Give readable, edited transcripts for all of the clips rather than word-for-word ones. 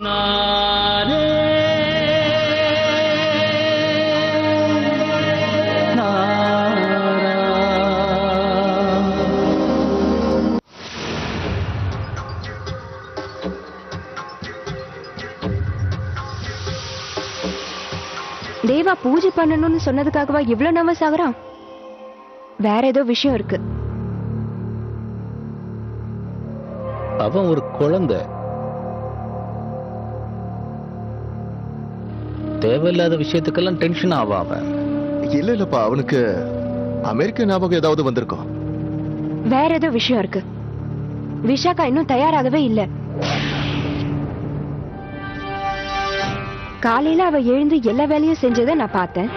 தேவா பூஜை பண்ணணும்னு சொன்னதுக்காகவா இவ்வளவு நர்வஸ் ஆகுறான்? வேற ஏதோ விஷயம் இருக்கு. அவன் ஒரு குழந்தை, தேவையில்லாத விஷயத்துக்கெல்லாம் டென்ஷன் ஆவான். இல்லப்பா, அவனுக்கு அமெரிக்க ஞாபகம் ஏதாவது வந்திருக்கும். வேற ஏதோ விஷயம் இருக்கு. விஷாக்கா இன்னும் தயாராகவே இல்ல. காலையில அவ எழுந்து எல்லா வேலையும் செஞ்சதை நான் பார்த்தேன்.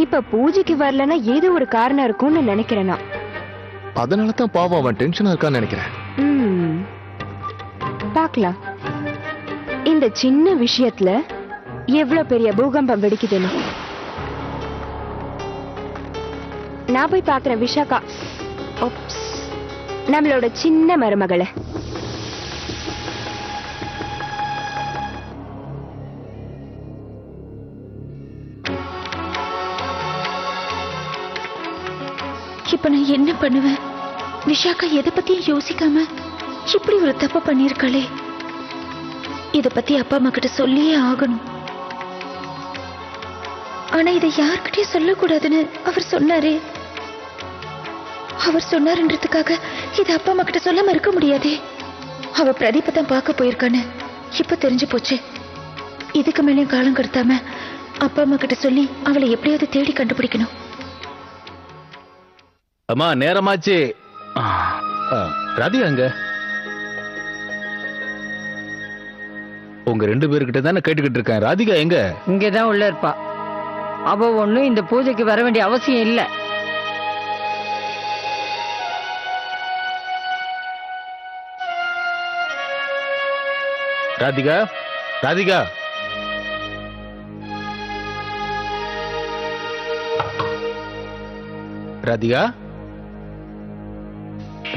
இப்ப பூஜைக்கு வரலன்னா ஏதோ ஒரு காரணம் இருக்கும்னு நினைக்கிறேன். அதனாலதான் பாவம் அவன் டென்ஷனா இருக்கான்னு நினைக்கிறேன். பார்க்கலாம் இந்த சின்ன விஷயத்துல எவ்வளவு பெரிய பூகம்பம் வெடிக்குதுன்னு. நான் போய் பார்க்கிறேன் விஷாக்கா, நம்மளோட சின்ன மருமகளை. இப்ப நான் என்ன பண்ணுவேன்? விஷாக்கா எதை பத்தியும் யோசிக்காம இப்படி ஒரு தப்பு பண்ணிருக்காளே. இத பத்தி அப்பா அம்மா கிட்ட சொல்லியே ஆகணும். ஆனா இதை யார்கிட்டயும் சொல்லக்கூடாதுன்னு அவர் சொன்னாரே. அவர் சொன்னாருன்றதுக்காக இதை அப்பா அம்மா கிட்ட சொல்லாம இருக்க முடியாதே. அவ பிரதீபை தான் பார்க்க போயிருக்கான்னு இப்ப தெரிஞ்சு போச்சு. இதுக்கு மேலேயும் காலம் கடத்தாம அப்பா அம்மா கிட்ட சொல்லி அவளை எப்படியாவது தேடி கண்டுபிடிக்கணும். அம்மா நேரமாச்சு. ராதிகா அங்க உங்க 2 பேர்கிட்ட தானே கேட்டுக்கிட்டு இருக்கேன். ராதிகா எங்க? இங்கதான் உள்ள இருப்பா. அவ ஒண்ணும் இந்த பூஜைக்கு வர வேண்டிய அவசியம் இல்ல. ராதிகா, ராதிகா, ராதிகா,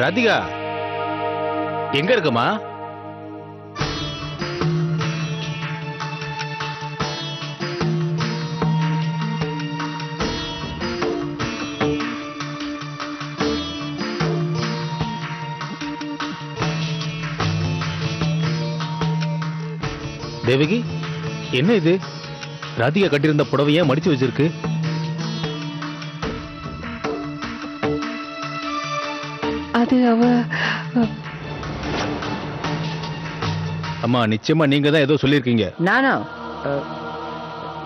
ராதிகா எங்க இருக்குமா? தேவகி, என்ன இது? ராதிகா கட்டியிருந்த புடவைய மடிச்சு வச்சிருக்கு. அது அவ. அம்மா நிச்சயமா நீங்க தான் ஏதோ சொல்லிருக்கீங்க. நானா?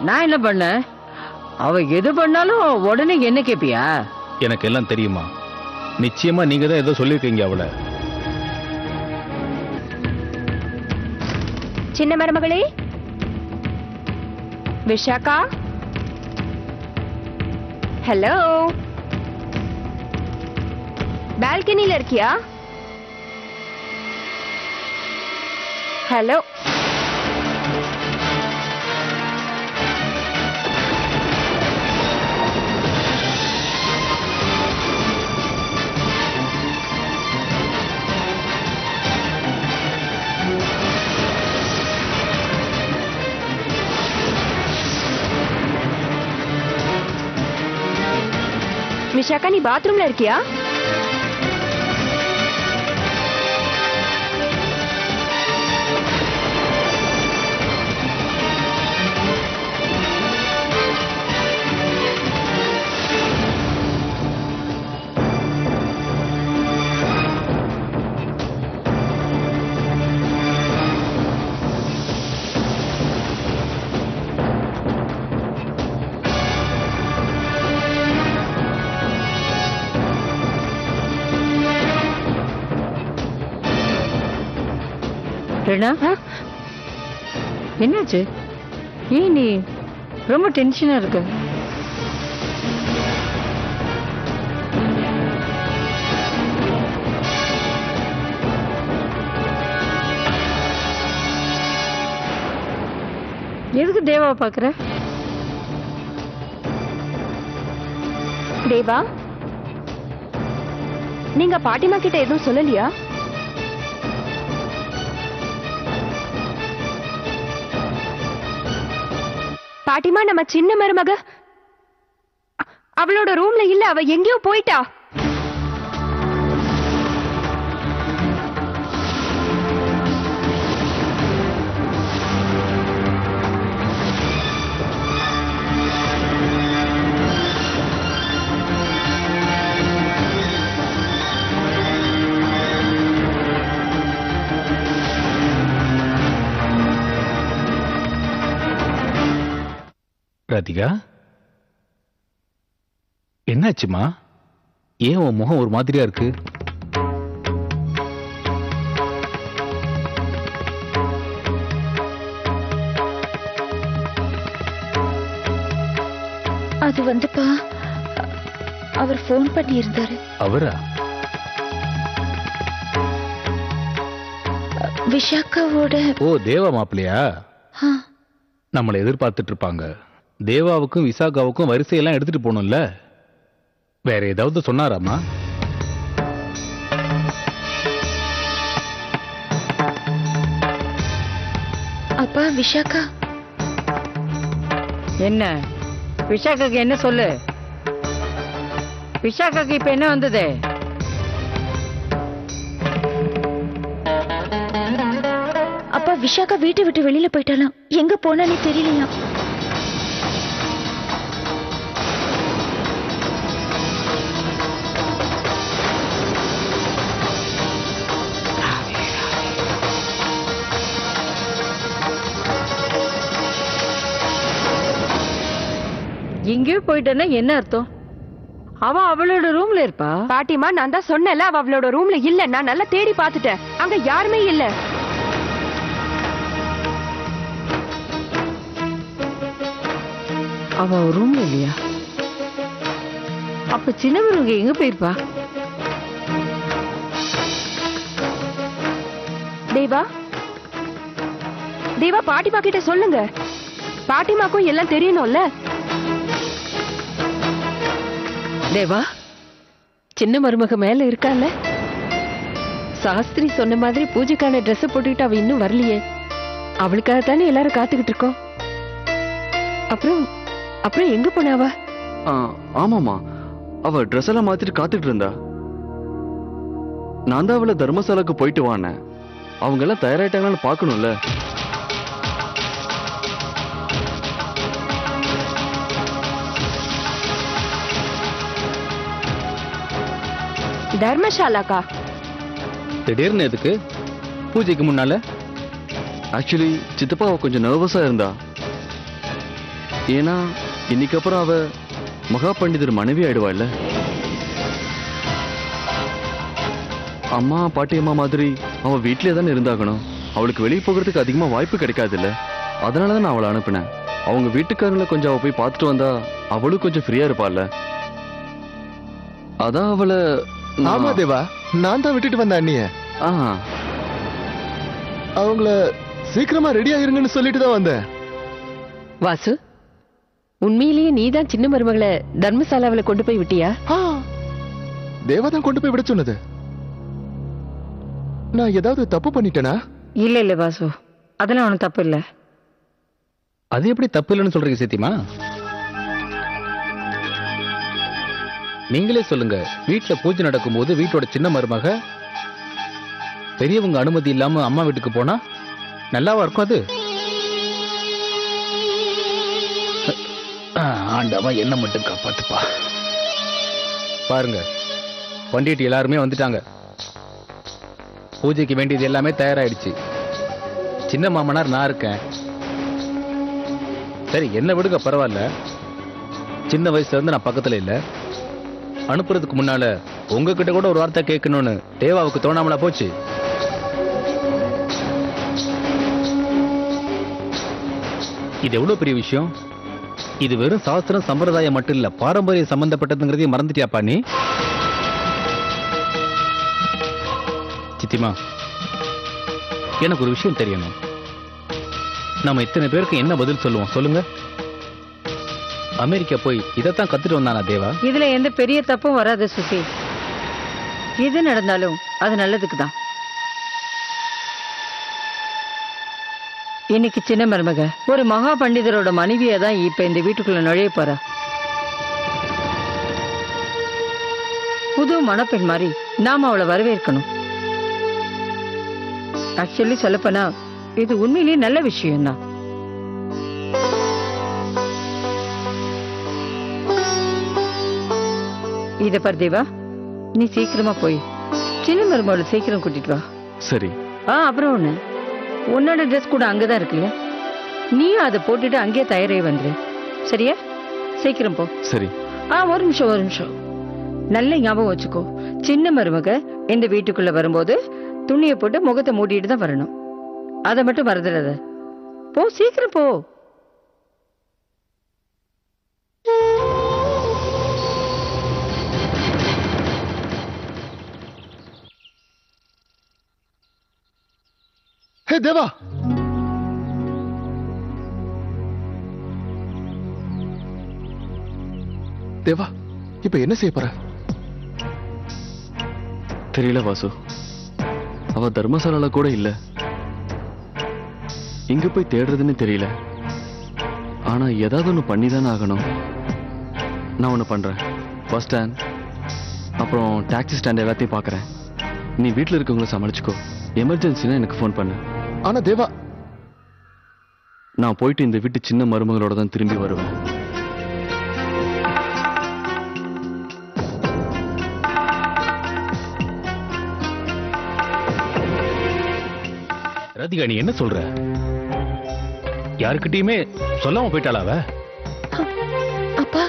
நான் என்ன பண்ண? அவ எது பண்ணாலும் உடனே என்ன கேப்பியா? எனக்கு எல்லாம் தெரியுமா. நிச்சயமா நீங்க தான் ஏதோ சொல்லிருக்கீங்க அவளை. சின்ன மருமகளே, விஷாக்கா, ஹலோ, பால்கனில இருக்கியா? ஹலோ, விஷாக்கா, நீ பாத்ரூம்ல இருக்கியா? என்னாச்சு? ஏன் நீ ரொம்ப டென்ஷனா இருக்க? எதுக்கு தேவா பாக்குற? தேவா, நீங்க பாட்டிமா கிட்ட எதுவும் சொல்லலையா? பாட்டிமா நம்ம சின்ன மருமக அவளோட ரூம்ல இல்ல, அவ எங்கேயோ போயிட்டா. ராதிகா, என்னாச்சுமா? ஏன் உன் முகம் ஒரு மாதிரியா இருக்கு? அது வந்துப்பா, அவர் ஃபோன் பண்ணி இருந்தாரு. அவரா? விஷாக்காவோட. ஓ, தேவா மாப்பிள்ளையா? ஆ, நம்மளை எதிர்பார்த்துட்டு இருப்பாங்க. தேவாவுக்கும் விசாகாவுக்கும் வரிசையெல்லாம் எடுத்துட்டு போகணும்ல. வேற ஏதாவது சொன்னாராமா? அப்பா விஷாக்கா. என்ன விஷாக்காக்கு என்ன சொல்லு? விஷாக்காக்கு இப்ப என்ன வந்தது? அப்பா விஷாக்கா வீட்டை விட்டு வெளியில போயிட்டாலாம். எங்க போனானே தெரியலையா. எங்கேயோ போயிட்டேன்னா என்ன அர்த்தம்? அவ அவளோட ரூம்ல இருப்பா. பாட்டிமா, நான் தான் சொன்னல அவ அவளோட ரூம்ல இல்ல. நான் நல்லா தேடி பார்த்துட்டேன், அங்க யாருமே இல்ல. அவ ரூம்ல இல்லையா? அப்ப சின்னவருங்க எங்க போயிருப்பா? தேவா, தேவா, பாட்டிமா கிட்ட சொல்லுங்க. பாட்டிமாக்கும் எல்லாம் தெரியணும்ல. தேவா, சின்ன மருமக மேல இருக்கால. சாஸ்திரி சொன்ன மாதிரி பூஜைக்கான ட்ரெஸ் போட்டுக்கிட்டு அவ இன்னும் வரலையே. அவளுக்காக தானே எல்லாரும் காத்துக்கிட்டு இருக்கோம். அப்புறம் அப்புறம் எங்க போனாவா? ஆமாமா, அவ ட்ரெஸ் எல்லாம் மாத்திட்டு காத்துட்டு இருந்தா. நான் தான் அவளை தர்மசாலாக்கு போயிட்டு வானேன். அவங்க எல்லாம் தயாராயிட்டாங்கன்னு பாக்கணும்ல. தர்மசாலாக்கா? திடீர்னு எதுக்கு? பூஜைக்கு முன்னால? ஆக்சுவலி சித்தப்பா அவ கொஞ்சம் நர்வஸா இருந்தா. ஏன்னா இன்னைக்கு அப்புறம் அவ மகா பண்டிதர் மனைவி ஆயிடுவா இல்ல. அம்மா பாட்டி அம்மா மாதிரி அவ வீட்லயே தானே இருந்தாகணும். அவளுக்கு வெளியே போகிறதுக்கு அதிகமா வாய்ப்பு கிடைக்காது இல்ல. அதனாலதான் நான் அவளை அனுப்பினேன். அவங்க வீட்டுக்காரங்களை கொஞ்சம் அவ போய் பார்த்துட்டு வந்தா அவளும் கொஞ்சம் ஃப்ரீயா இருப்பாள்ல. அதான் அவளை. ஆமா தேவா, நான் தான் விட்டுட்டு வந்தேன் அண்ணிய. அவங்கள சீக்கிரமா ரெடி ஆயிருங்கன்னு சொல்லிட்டு தான் வந்தேன். வாசு, உண்மையிலேயே நீதான் சின்ன மருமகளை தர்மசாலாவில கொண்டு போய் விட்டியா? தேவா தான் கொண்டு போய் விட சொன்னது. நான் ஏதாவது தப்பு பண்ணிட்டேனா? இல்ல இல்ல வாசு, அதெல்லாம் ஒண்ணும் தப்பு இல்ல. அது எப்படி தப்பு இல்லைன்னு சொல்றீங்க சேத்திமா? நீங்களே சொல்லுங்க. வீட்டுல பூஜை நடக்கும்போது வீட்டோட சின்ன மருமக பெரியவங்க அனுமதி இல்லாம அம்மா வீட்டுக்கு போனா நல்லாவா இருக்கும் அது? ஆண்டவா என்ன மட்டும் காப்பாத்துப்பா. பாருங்க, பண்டிட் எல்லாருமே வந்துட்டாங்க. பூஜைக்கு வேண்டியது எல்லாமே தயாராயிடுச்சு. சின்ன மாமனார் நான் இருக்கேன். சரி, என்ன விடுங்க, பரவாயில்ல. சின்ன வயசுல இருந்து நான் பக்கத்துல இல்ல. அனுப்புறதுக்கு முன்னால உங்ககிட்ட கூட ஒரு வார்த்தை கேட்கணும்னு தேவாவுக்கு தோணாமலா போச்சு? இது எவ்வளவு பெரிய விஷயம். இது வெறும் சாஸ்திரம் சம்பிரதாயம் மட்டும் இல்ல, பாரம்பரியம் சம்பந்தப்பட்டதுங்கிறதையும் மறந்துட்டியாப்பா நீ? சித்திமா, எனக்கு ஒரு விஷயம் தெரியணும். நம்ம இத்தனை பேருக்கு என்ன பதில் சொல்லுவோம் சொல்லுங்க? அமெரிக்கா போய் இதைத்தான் கத்துட்டு வந்தானா தேவா? இதுல எந்த பெரிய தப்பும் வராது சுசி. எது நடந்தாலும் அது நல்லதுக்கு தான். இன்னைக்கு சின்ன மருமக ஒரு மகா பண்டிதரோட மனைவியா தான் இப்ப இந்த வீட்டுக்குள்ள நுழைய போறா. புது மணப்பெண் மாதிரி நாம அவளை வரவேற்கணும். ஆக்சுவலி சொல்லப்போனா இது உண்மையிலேயே நல்ல விஷயம் தான். இத பாரு தேவா, நீ சீக்கிரமா போய் சின்ன மருமகளை சீக்கிரம் கூட்டிட்டு வா. சரி. அப்புறம் ஒண்ணு, உன்னோட ட்ரெஸ் கூட அங்கதான் இருக்குல்ல, நீயும் அதை போட்டுட்டு அங்கேயே தயாராகி வந்துரு. சரியா? சீக்கிரம் போ. சரி. ஒரு நிமிஷம். நல்ல ஞாபகம் வச்சுக்கோ, சின்ன மருமக இந்த வீட்டுக்குள்ள வரும்போது துணியை போட்டு முகத்தை மூடிட்டு தான் வரணும். அதை மட்டும் மறந்துடாத. போ, சீக்கிரம் போ. ஹே தேவா, தேவா, இப்ப என்ன செய்ய போற? தெரியல வாசு, அவ தர்மசாலால கூட இல்ல. எங்க போய் தேடுறதுன்னு தெரியல. ஆனா ஏதாவது ஒண்ணு பண்ணிதானே ஆகணும். நான் ஒண்ணு பண்றேன். பஸ் ஸ்டாண்ட் அப்புறம் டாக்ஸி ஸ்டாண்ட் எல்லாத்தையும் பாக்குறேன். நீ வீட்டுல இருக்கவங்கள சமாளிச்சுக்கோ. எமர்ஜென்சினா எனக்கு ஃபோன் பண்ணு. ஆனா தேவா, நான் போயிட்டு இந்த வீட்டு சின்ன மருமகளோட தான் திரும்பி வருவேன். ராதிகா, நீ என்ன சொல்ற? யாருக்கிட்டயுமே சொல்லாம போயிட்டாளா அவ? அப்பா,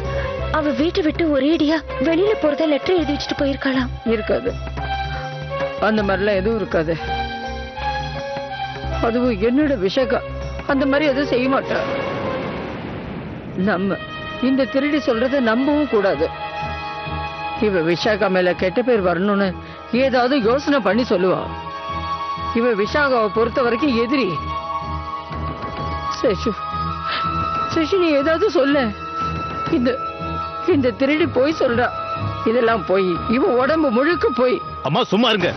அவ வீட்டை விட்டு ஒரேடியா வெளியில போறதா லெட்டர் எழுதி வச்சுட்டு போயிருக்கலாம். இருக்காது, அந்த மாதிரிலாம் எதுவும் இருக்காது. அதுவும் என்னோட விஷாகா அந்த மாதிரி எதுவும் செய்ய மாட்டா. நம்ம இந்த திருடி சொல்றதை நம்பவும் கூடாது. இவ விஷாகா மேல கெட்ட பேர் வரணும்னு ஏதாவது யோசனை பண்ணி சொல்லுவா. இவ விஷாகாவை பொறுத்த வரைக்கும் எதிரி. சசி, நீ ஏதாவது சொல்ல. இந்த திருடி போய் சொல்றா. இதெல்லாம் போய் இவ உடம்பு முழுக்க போய். அம்மா சும்மா இருங்க,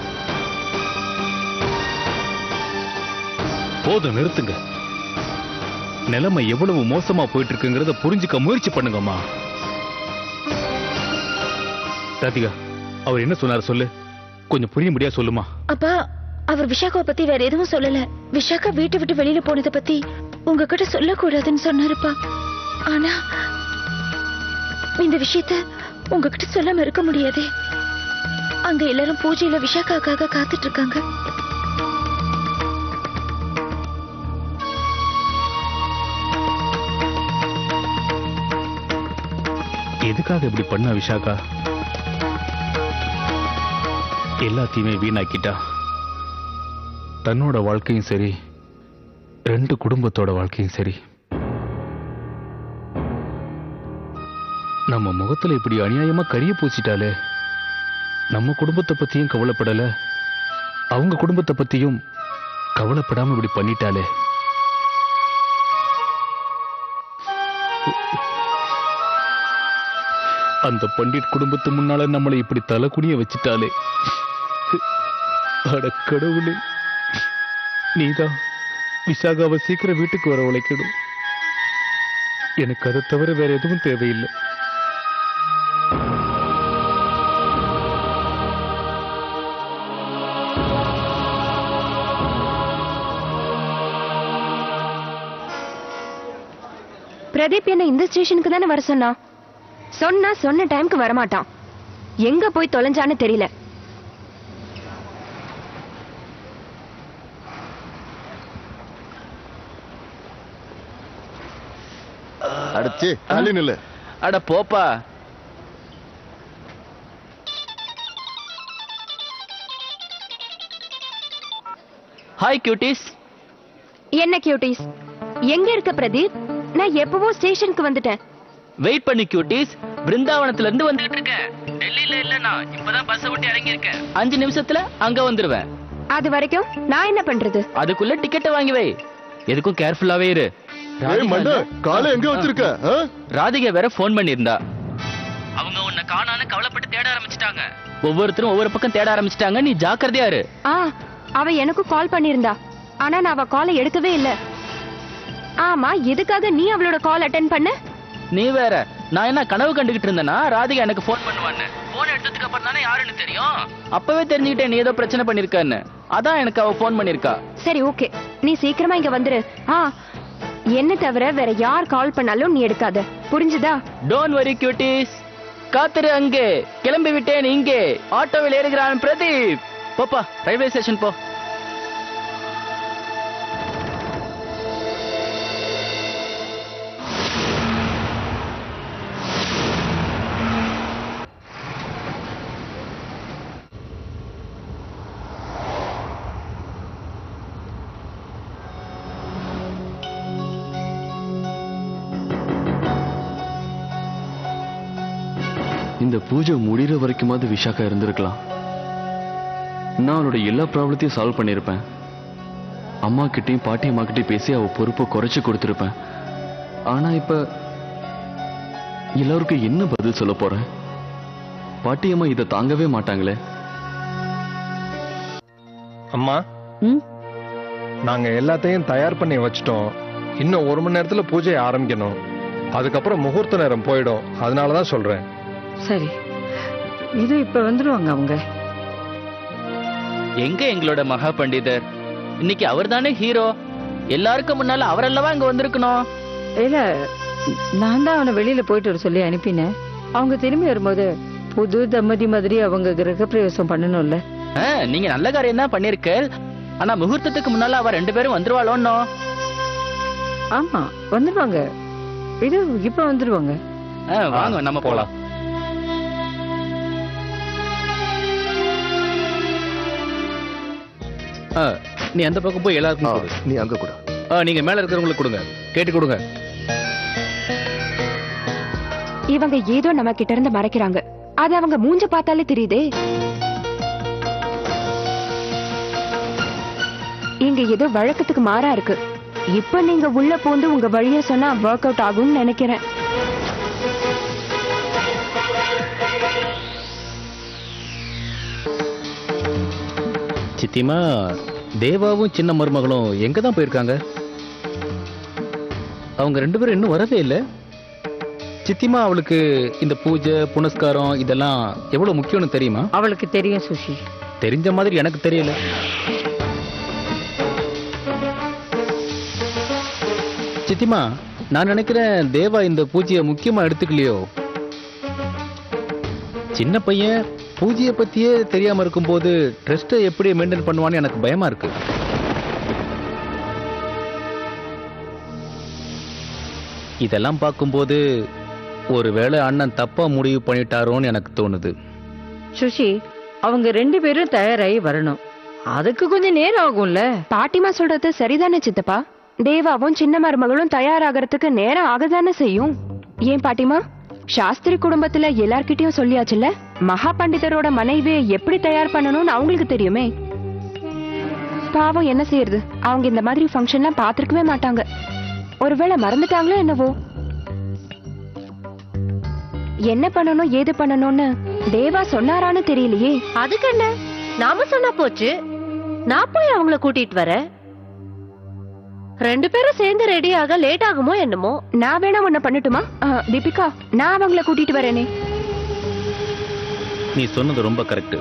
போதும், நிறுத்துங்க. நிலைமை எவ்வளவு மோசமா போயிட்டு இருக்குங்கிறத புரிஞ்சுக்க முயற்சி பண்ணுங்கம்மா. ராதிகா, அவர் என்ன சொன்னார் சொல்லு, கொஞ்சம் புரியும்படியா சொல்லுமா. அப்பா, அவர் விஷாகாவை பத்தி வேற எதுவும் சொல்லல. விஷாகா வீட்டை விட்டு வெளியில போனதை பத்தி உங்ககிட்ட சொல்லக்கூடாதுன்னு சொன்னாருப்பா. ஆனா இந்த விஷயத்த உங்ககிட்ட சொல்லாம இருக்க முடியாது. அங்க எல்லாரும் பூஜையில விஷாகாக்காக காத்துட்டு இருக்காங்க. எதுக்காக இப்படி பண்ண விஷாகா? எல்லாத்தையுமே வீணாக்கிட்டா. தன்னோட வாழ்க்கையும் சரி, 2 குடும்பத்தோட வாழ்க்கையும் சரி. நம்ம முகத்துல இப்படி அநியாயமா கரிய பூசிட்டாலே. நம்ம குடும்பத்தை பத்தியும் கவலைப்படல, அவங்க குடும்பத்தை பத்தியும் கவலைப்படாம இப்படி பண்ணிட்டாலே. அந்த பண்டிட் குடும்பத்து முன்னால நம்மளை இப்படி தலைக்குனிய வச்சுட்டாலே. அட கடவுளே, நீதான் விஷாகாவை சீக்கிரம் வீட்டுக்கு வர உழைக்கணும். எனக்கு அதை தவிர வேற எதுவும் தேவையில்லை. பிரதீப் என்ன இந்த ஸ்டேஷனுக்கு தானே வர சொன்னா? சொன்ன டைம்க்கு வரமாட்டான். எங்க போய் தொலைஞ்சான்னு தெரியல. அடச்சே, தள்ளி நில்லு. அட போப்பா. Hi cuties. என்ன கியூட்டிஸ்? எங்க இருக்க பிரதீப்? நான் எப்பவோ ஸ்டேஷனுக்கு வந்துட்டேன். வெயிட் பண்ணு கியூட்டிஸ், பிருந்தாவனத்துல இருந்து வந்துட்டு இருக்கேன். டெல்லியில இல்ல, நான் இப்பதான் பஸ் விட்டு இறங்கி இருக்கேன். 5 நிமிஷத்துல அங்க வந்துருவேன். அது வரைக்கும் நான் என்ன பண்றது? அதுக்குள்ள டிக்கெட் வாங்கி வை. எதுக்கும் கேர்ஃபுல்லாவே இரு. காலை எங்க வச்சிருக்க? ராதிகா வேற போன் பண்ணிருந்தா. அவங்க உன்னை காணான்னு கவலைப்பட்டு தேட ஆரம்பிச்சிட்டாங்க. ஒவ்வொருத்தரும் ஒவ்வொரு பக்கம் தேட ஆரம்பிச்சிட்டாங்க. நீ ஜாக்கிரதையா இரு. அவ எனக்கு கால் பண்ணிருந்தா. ஆனா நான் அவ காலை எடுக்கவே இல்ல. ஆமா, எதுக்காக நீ அவளோட கால் அட்டென்ட் பண்ண? நீ வேற, நான் என்ன கனவு கண்டுகிட்டு இருந்தேனா ராதிகா எனக்கு ஃபோன் பண்ணுவான்னு. போன் எடுத்ததுக்கு அப்புறம் தானே யாருன்னு தெரியும். அப்பவே தெரிஞ்சுக்கிட்டேன் நீ ஏதோ பிரச்சனை பண்ணிருக்கன்னு. அதான் எனக்கு அவ ஃபோன் பண்ணிருக்கா. சரி, ஓகே, நீ சீக்கிரமா இங்க வந்துரு. என்ன தவிர வேற யார் கால் பண்ணாலும் நீ எடுக்காத, புரிஞ்சுதா? டோன்ட் வரி கியூட்டீஸ், காத்துரு அங்கே. கிளம்பி விட்டேன் இங்கே. ஆட்டோவில் ஏறுகிறான் பிரதீப். போப்பா, ரயில்வே ஸ்டேஷன் போ. இந்த பூஜை முடிகிற வரைக்குமாவது விஷாக்கா இருந்திருக்கலாம். நான் அவனோட எல்லா ப்ராப்ளத்தையும் சால்வ் பண்ணியிருப்பேன். அம்மா கிட்டையும் பாட்டி அம்மா கிட்டையும் பேசி அவ பொறுப்பை குறைச்சு கொடுத்துருப்பேன். ஆனா இப்ப எல்லாருக்கும் என்ன பதில் சொல்ல போறேன்? பாட்டி அம்மா இதை தாங்கவே மாட்டாங்களே. அம்மா, நாங்க எல்லாத்தையும் தயார் பண்ணி வச்சிட்டோம். இன்னும் 1 மணி நேரத்துல பூஜையை ஆரம்பிக்கணும். அதுக்கப்புறம் முகூர்த்த நேரம் போயிடும். அதனாலதான் சொல்றேன். சரி, இது இப்ப வந்துருவாங்க அவங்க. எங்க எங்களோட மகா பண்டிதர்? இன்னைக்கு அவர் தானே ஹீரோ. எல்லாருக்கும் முன்னால அவரெல்லவா இங்க வந்திருக்கணும். இல்ல, நான் தான் அவனை வெளியில போயிட்டு வர சொல்லி அனுப்பினேன். அவங்க திரும்பி வரும்போது புது தம்பதி மாதிரி அவங்க கிரக பிரவேசம் பண்ணணும்ல. நீங்க நல்ல காரியம் தான் பண்ணிருக்க. ஆனா முகூர்த்தத்துக்கு முன்னால அவ 2 பேரும் வந்துருவாளோன்னோ. ஆமா, வந்துருவாங்க. இது இப்ப வந்துருவாங்க. வாங்க நம்ம போலாம். நீ அந்த பக்கம் போய் எல்லாருக்கும் கொடு. நீ அங்க கூட. நீங்க மேல இருக்கிறவங்களுக்கு கொடுங்க, கேட்டு கொடுங்க. இவங்க ஏதோ நம்ம கிட்ட இருந்து மறைக்கிறாங்க. அது அவங்க மூஞ்ச பார்த்தாலே தெரியுதே. இங்க ஏதோ வழக்கத்துக்கு மாறா இருக்கு. இப்ப நீங்க உள்ள போந்து உங்க வழிய சொன்னா ஒர்க் அவுட் ஆகும்னு நினைக்கிறேன். சித்திமா, தேவாவும் சின்ன மருமகளும் எங்க தான் போயிருக்காங்க? அவங்க 2 பேரும் இன்னும் வரவே இல்லை. சித்திமா, அவளுக்கு இந்த பூஜை புனஸ்காரம் இதெல்லாம் எவ்வளவு முக்கியம்னு தெரியுமா? அவளுக்கு தெரியும் சுஷி. தெரிஞ்ச மாதிரி எனக்கு தெரியல. சித்திமா, நான் நினைக்கிறேன் தேவா இந்த பூஜையை முக்கியமா எடுத்துக்கலையோ. சின்ன பையன் பூஜையை பத்தியே தெரியாம இருக்கும்போது ட்ரஸ்ட்டை எப்படி மெயின்டைன் பண்ணுவான்னு எனக்கு பயமா இருக்கு. இதெல்லாம் பார்க்கும்போது ஒருவேளை அண்ணன் தப்பா முடிவு பண்ணிட்டாரோன்னு எனக்கு தோணுது. சுஷி, அவங்க 2 பேரும் தயாராகி வரணும். அதுக்கு கொஞ்சம் நேரம் ஆகும்ல. பாட்டிமா சொல்றது சரிதானே சித்தப்பா? தேவாவும் சின்ன மருமகளும் தயாராகிறதுக்கு நேரம் ஆகதானே செய்யும். ஏன் பாட்டிமா, சாஸ்திரி குடும்பத்துல எல்லார்கிட்டயும் சொல்லியாச்சுல்ல, மகா பண்டிதரோட மனைவியை எப்படி தயார் பண்ணணும்னு அவங்களுக்கு தெரியுமே. பாவம், என்ன செய்யறது, அவங்க இந்த மாதிரி ஃபங்க்ஷன்லாம் பாத்திருக்கவே மாட்டாங்க. ஒருவேளை மறந்துட்டாங்களோ என்னவோ. என்ன பண்ணணும் ஏது பண்ணணும்னு தேவா சொன்னாரான்னு தெரியலையே. அதுக்கு என்ன, நாம சொன்னா போச்சு. நான் போய் அவங்கள கூட்டிட்டு வரேன். 2 பேரும் சேர்ந்து ரெடியாக லேட் ஆகுமோ என்னமோ. நான் வேணா ஒண்ணு பண்ணட்டுமா? தீபிகா, நான் அவங்கள கூட்டிட்டு வரேனே. நீ சொன்னது ரொம்ப கரெக்ட்.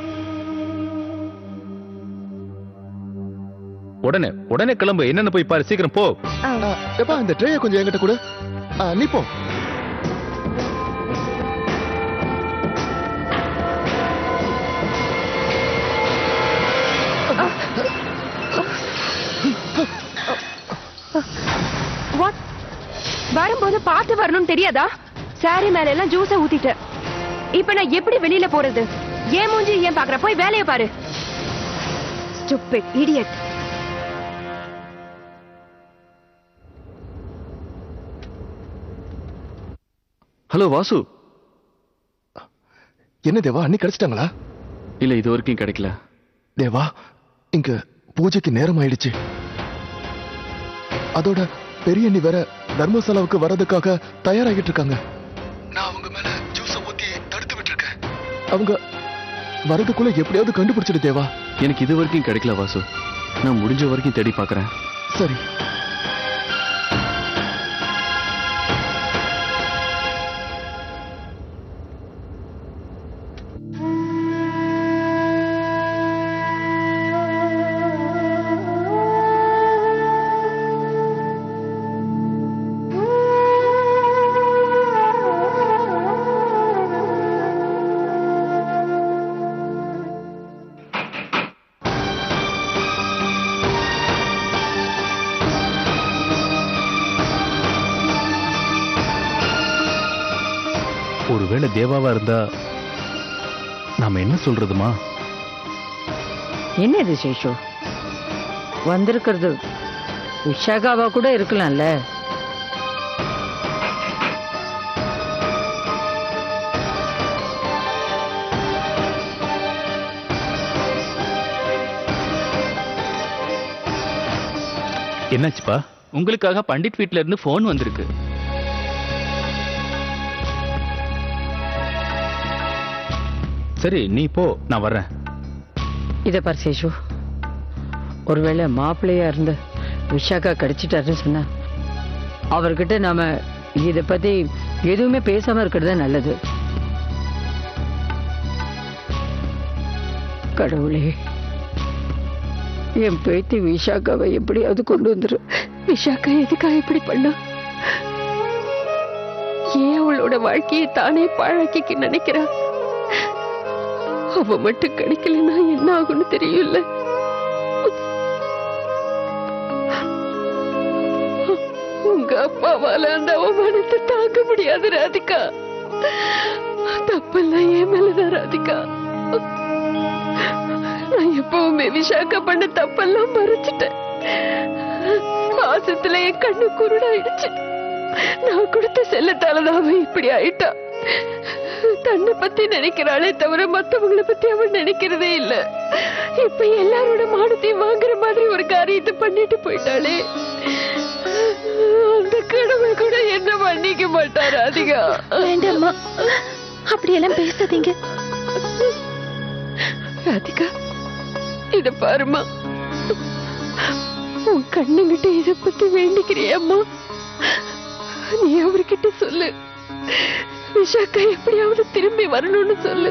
உடனே உடனே கிளம்பு. என்னன்னு போய் பாரு, சீக்கிரம் போ. எப்பா, இந்த ட்ரேயை கொஞ்சம் என்கிட்ட கூட. நீ போ. வரும்போது பார்த்து வரணும்னு தெரியாதா? சாரி மேல எல்லாம் ஜூஸ ஊத்திட்ட. இப்ப நான் எப்படி வெளியில போறது? ஏன் மூஞ்சி ஏன் பாக்குற? போய் வேலைய பாரு. Stupid idiot. ஹலோ வாசு. என்ன தேவா, அண்ணி கிடைச்சிட்டாங்களா? இல்ல, இது வரைக்கும் கிடைக்கல. தேவா, இங்க பூஜைக்கு நேரம் ஆயிடுச்சு. அதோட பெரிய அண்ணி வேற தர்மசாலாவுக்கு வர்றதுக்காக தயாராகிட்டு இருக்காங்க. நான் அவங்க மேல ஜூஸ ஊத்தி தடுத்து விட்டுருக்கேன். அவங்க வரதுக்குள்ள எப்படியாவது கண்டுபிடிச்சிடு தேவா. எனக்கு இது வரைக்கும் கிடைக்கல வாசு. நான் முடிஞ்ச வரைக்கும் தேடி பார்க்கறேன். சரி. ஒருவேளை தேவாவா இருந்தா நாம என்ன சொல்றதுமா? என்ன இது சேஷு, வந்திருக்கிறது விஷாகாவா கூட இருக்கலாம்ல. என்னாச்சுப்பா? உங்களுக்காக பண்டிட் வீட்ல இருந்து போன் வந்திருக்கு. சரி நீ போ, நான் வர்றேன். இதை பார் சேஷு, ஒருவேளை மாப்பிள்ளையா இருந்து விஷாக்கா கிடைச்சிட்டாருன்னு சொன்னா அவர்கிட்ட நாம இதை பத்தி எதுவுமே பேசாம இருக்கிறது நல்லது. கடவுளே, என் பேத்தி விஷாக்காவை எப்படியாவது கொண்டு வந்துரு. விஷாக்கா எதுக்கா இப்படி பண்ணா? ஏன் அவளோட வாழ்க்கையை தானே பாழாக்கிக்க நினைக்கிறா? அவ மட்டும் கிடைக்கலன்னா என்ன ஆகும்னு தெரியல. உங்க அப்பாவால அந்த அவமானத்தை தாங்க முடியாது ராதிகா. தப்பெல்லாம் ஏன் மேலதான் ராதிகா. நான் எப்பவுமே விஷாக்கா பண்ண தப்பெல்லாம் மறைச்சிட்டேன். பாசத்துல என் கண்ணு குருடாயிடுச்சு. நான் கொடுத்த செல்லத்தாலதான் அவன் இப்படி ஆயிட்டா. தன்னை பத்தி நினைக்கிறாளே தவிர மத்தவங்களை பத்தி அவன் நினைக்கிறதே இல்ல. இப்ப எல்லாரோட மானத்தையும் வாங்குற மாதிரி ஒரு காரியத்தை பண்ணிட்டு போயிட்டாளே. அந்த கடவுள் கூட என்ன மன்னிக்க மாட்டாரு. அதிகா வேண்டாம்மா, அப்படியெல்லாம் பேசாதீங்க. ராதிகா, இத பாருமா, உன் கண்ணுங்கிட்ட இத பத்தி வேண்டிக்கிறியம்மா. நீ அவர்கிட்ட சொல்லு, விஷாக்கா எப்படியாவது திரும்பி வரணும்னு சொல்லு.